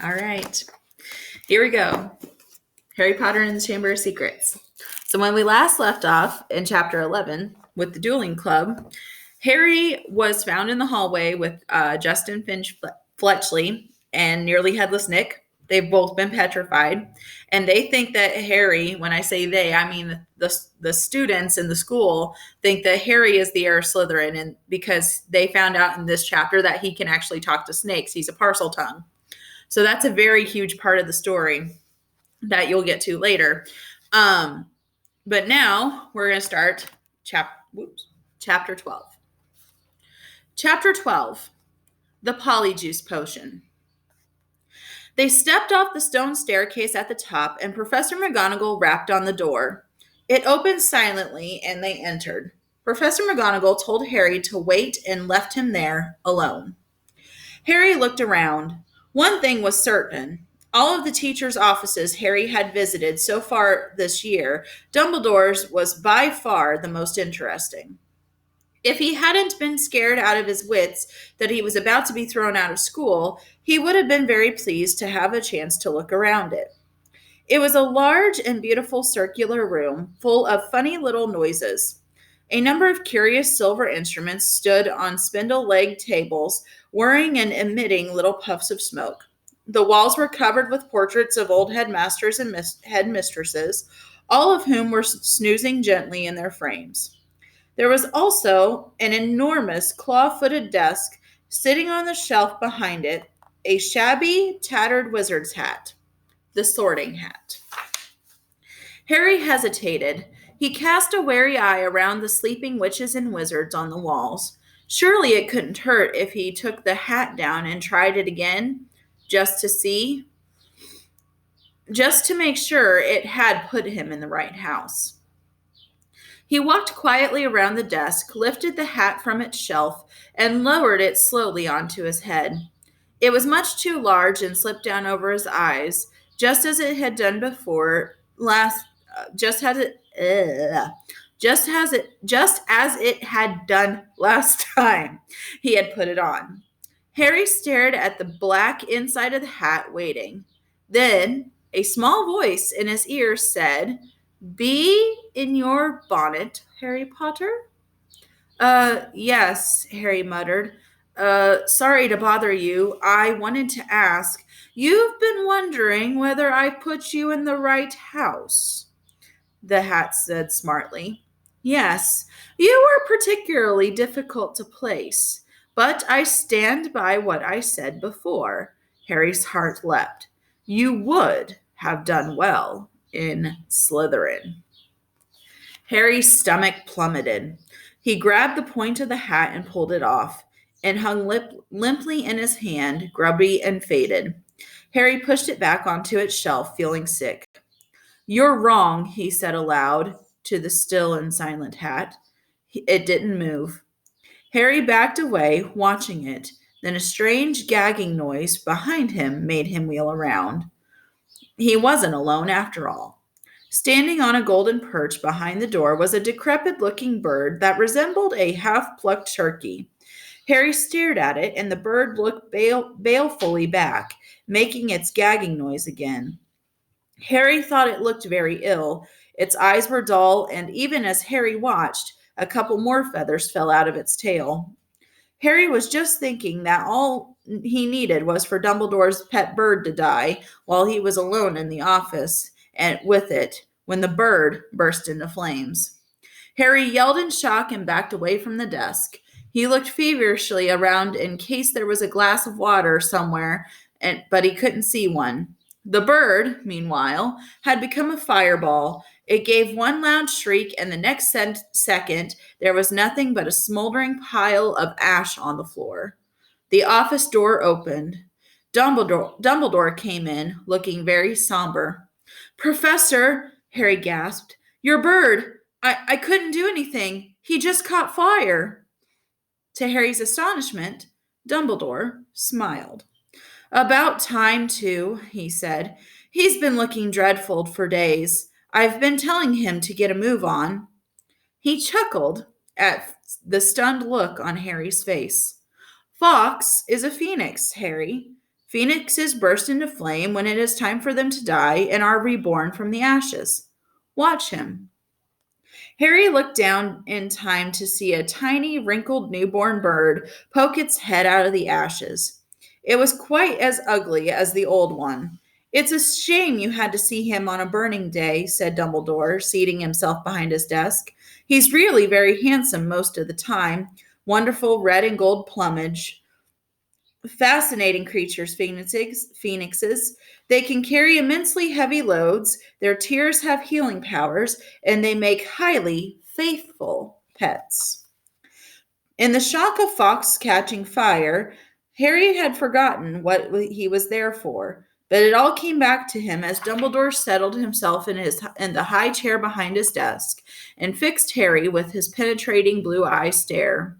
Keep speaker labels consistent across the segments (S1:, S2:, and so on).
S1: All right. Here we go. Harry Potter and the Chamber of Secrets. So when we last left off in chapter 11 with the dueling club, Harry was found in the hallway with Justin Finch Fletchley and Nearly Headless Nick. They've both been petrified. And they think that Harry, when I say they, I mean the students in the school, think that Harry is the heir of Slytherin, and because they found out in this chapter that he can actually talk to snakes. He's a parcel tongue. So that's a very huge part of the story that you'll get to later. But now we're going to start chapter 12. Chapter 12, the Polyjuice Potion. They stepped off the stone staircase at the top, and Professor McGonagall rapped on the door. It opened silently, and they entered. Professor McGonagall told Harry to wait and left him there alone. Harry looked around. One thing was certain. All of the teachers' offices Harry had visited so far this year, Dumbledore's was by far the most interesting. If he hadn't been scared out of his wits that he was about to be thrown out of school, he would have been very pleased to have a chance to look around it. It was a large and beautiful circular room full of funny little noises. A number of curious silver instruments stood on spindle-legged tables, whirring and emitting little puffs of smoke. The walls were covered with portraits of old headmasters and headmistresses, all of whom were snoozing gently in their frames. There was also an enormous claw-footed desk sitting on the shelf behind it, a shabby, tattered wizard's hat, the Sorting Hat. Harry hesitated. He cast a wary eye around the sleeping witches and wizards on the walls. Surely it couldn't hurt if he took the hat down and tried it again, just to make sure it had put him in the right house. He walked quietly around the desk, lifted the hat from its shelf, and lowered it slowly onto his head. It was much too large and slipped down over his eyes, just as it had done before just as it had done last time he had put it on. Harry stared at the black inside of the hat, waiting. Then a small voice in his ear said, "Bee in your bonnet, Harry Potter?" Yes, Harry muttered. Sorry to bother you. I wanted to ask, you've been wondering whether I put you in the right house, the hat said smartly. Yes, you were particularly difficult to place, but I stand by what I said before. Harry's heart leapt. You would have done well in Slytherin. Harry's stomach plummeted. He grabbed the point of the hat and pulled it off. It hung limply in his hand, grubby and faded. Harry pushed it back onto its shelf, feeling sick. You're wrong, he said aloud to the still and silent hat. It didn't move. Harry backed away, watching it. Then a strange gagging noise behind him made him wheel around. He wasn't alone after all. Standing on a golden perch behind the door was a decrepit-looking bird that resembled a half-plucked turkey. Harry stared at it, and the bird looked balefully back, making its gagging noise again. Harry thought it looked very ill. Its eyes were dull, and even as Harry watched, a couple more feathers fell out of its tail. Harry was just thinking that all he needed was for Dumbledore's pet bird to die while he was alone in the office and with it when the bird burst into flames. Harry yelled in shock and backed away from the desk. He looked feverishly around in case there was a glass of water somewhere, but he couldn't see one. The bird, meanwhile, had become a fireball. It gave one loud shriek, and the next second there was nothing but a smoldering pile of ash on the floor. The office door opened. Dumbledore came in, looking very somber. "Professor," Harry gasped, "your bird. I couldn't do anything. He just caught fire." To Harry's astonishment, Dumbledore smiled. "About time, too," he said. "He's been looking dreadful for days. I've been telling him to get a move on." He chuckled at the stunned look on Harry's face. "Fawkes is a phoenix, Harry. Phoenixes burst into flame when it is time for them to die and are reborn from the ashes. Watch him. Harry looked down in time to see a tiny, wrinkled newborn bird poke its head out of the ashes. It was quite as ugly as the old one. It's a shame you had to see him on a burning day, said Dumbledore, seating himself behind his desk. He's really very handsome most of the time. Wonderful red and gold plumage. Fascinating creatures, phoenixes. They can carry immensely heavy loads, their tears have healing powers, and they make highly faithful pets. In the shock of Fawkes catching fire, Harry had forgotten what he was there for, but it all came back to him as Dumbledore settled himself in the high chair behind his desk and fixed Harry with his penetrating blue eye stare.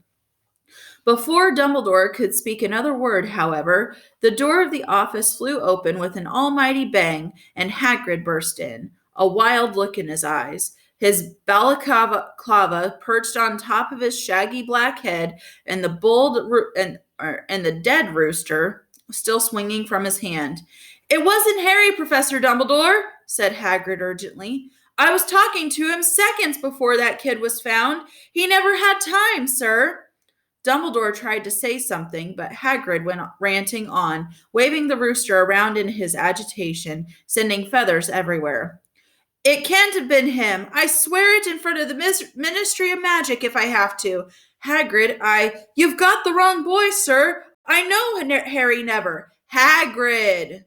S1: Before Dumbledore could speak another word, however, the door of the office flew open with an almighty bang, and Hagrid burst in, a wild look in his eyes, his balaclava perched on top of his shaggy black head, and and the dead rooster still swinging from his hand. "It wasn't Harry, Professor Dumbledore," said Hagrid urgently. "I was talking to him seconds before that kid was found. He never had time, sir." Dumbledore tried to say something, but Hagrid went ranting on, waving the rooster around in his agitation, sending feathers everywhere. "It can't have been him. I swear it in front of the Ministry of Magic if I have to. Hagrid, You've got the wrong boy, sir. I know Harry never." "Hagrid,"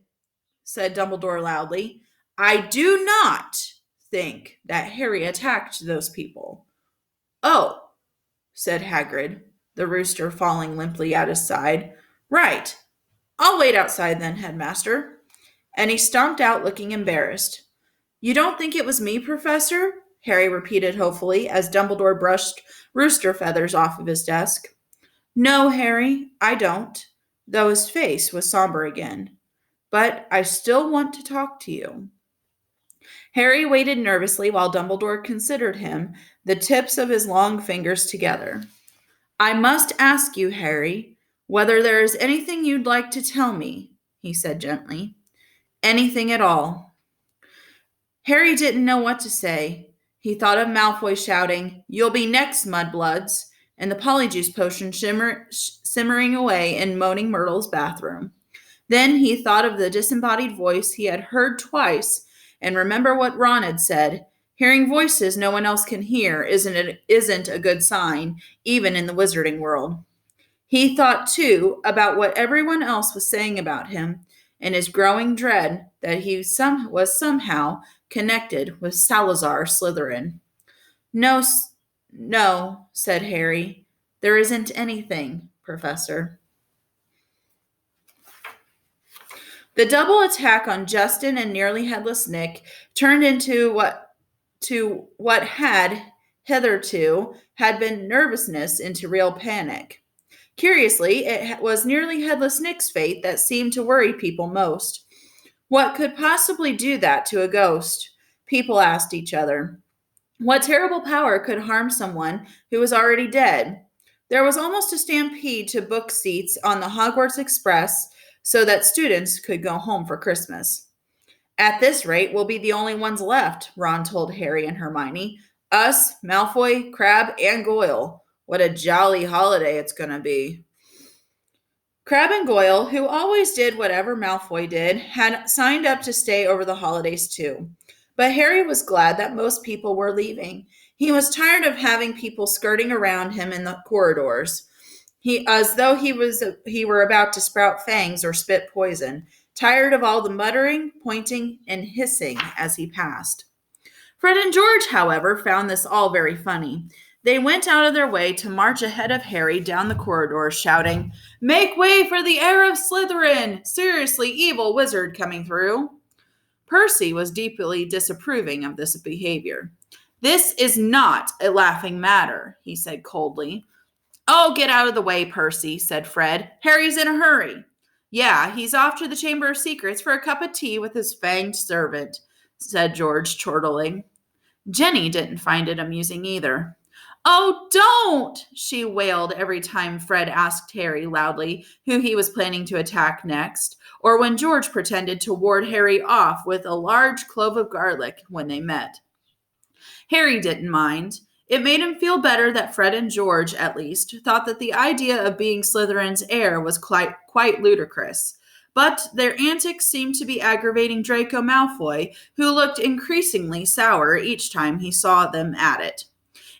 S1: said Dumbledore loudly, "I do not think that Harry attacked those people." "Oh," said Hagrid, the rooster falling limply at his side. "Right. I'll wait outside then, headmaster." And he stomped out looking embarrassed. "You don't think it was me, Professor?" Harry repeated hopefully as Dumbledore brushed rooster feathers off of his desk. "No, Harry, I don't," though his face was somber again. "But I still want to talk to you." Harry waited nervously while Dumbledore considered him, the tips of his long fingers together. "I must ask you, Harry, whether there is anything you'd like to tell me," he said gently. "Anything at all." Harry didn't know what to say. He thought of Malfoy shouting, "You'll be next, mudbloods," and the Polyjuice potion simmering away in Moaning Myrtle's bathroom. Then he thought of the disembodied voice he had heard twice, and remember what Ron had said. Hearing voices no one else can hear isn't a good sign, even in the wizarding world. He thought, too, about what everyone else was saying about him, and his growing dread that he was somehow connected with Salazar Slytherin. No, no," said Harry. "There isn't anything, Professor." The double attack on Justin and Nearly Headless Nick turned into what had hitherto had been nervousness into real panic. Curiously, it was Nearly Headless Nick's fate that seemed to worry people most. What could possibly do that to a ghost? People asked each other. What terrible power could harm someone who was already dead? There was almost a stampede to book seats on the Hogwarts Express so that students could go home for Christmas. "At this rate, we'll be the only ones left," Ron told Harry and Hermione. "Us, Malfoy, Crabbe, and Goyle. What a jolly holiday it's going to be." Crabbe and Goyle, who always did whatever Malfoy did, had signed up to stay over the holidays too. But Harry was glad that most people were leaving. He was tired of having people skirting around him in the corridors, as though he were about to sprout fangs or spit poison, tired of all the muttering, pointing, and hissing as he passed. Fred and George, however, found this all very funny. They went out of their way to march ahead of Harry down the corridor, shouting, "Make way for the heir of Slytherin! Seriously evil wizard coming through." Percy was deeply disapproving of this behavior. "This is not a laughing matter," he said coldly. "Oh, get out of the way, Percy," said Fred. "Harry's in a hurry." "Yeah, he's off to the Chamber of Secrets for a cup of tea with his fanged servant," said George, chortling. Jenny didn't find it amusing either. Oh, don't! She wailed every time Fred asked Harry loudly who he was planning to attack next, or when George pretended to ward Harry off with a large clove of garlic when they met. Harry didn't mind. It made him feel better that Fred and George, at least, thought that the idea of being Slytherin's heir was quite ludicrous. But their antics seemed to be aggravating Draco Malfoy, who looked increasingly sour each time he saw them at it.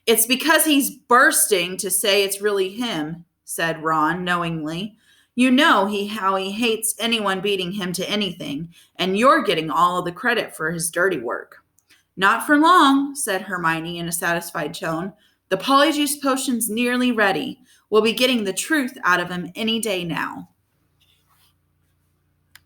S1: It's because he's bursting to say it's really him, said Ron knowingly. You know how he hates anyone beating him to anything, and you're getting all of the credit for his dirty work. Not for long, said Hermione in a satisfied tone. The Polyjuice potion's nearly ready. We'll be getting the truth out of him any day now.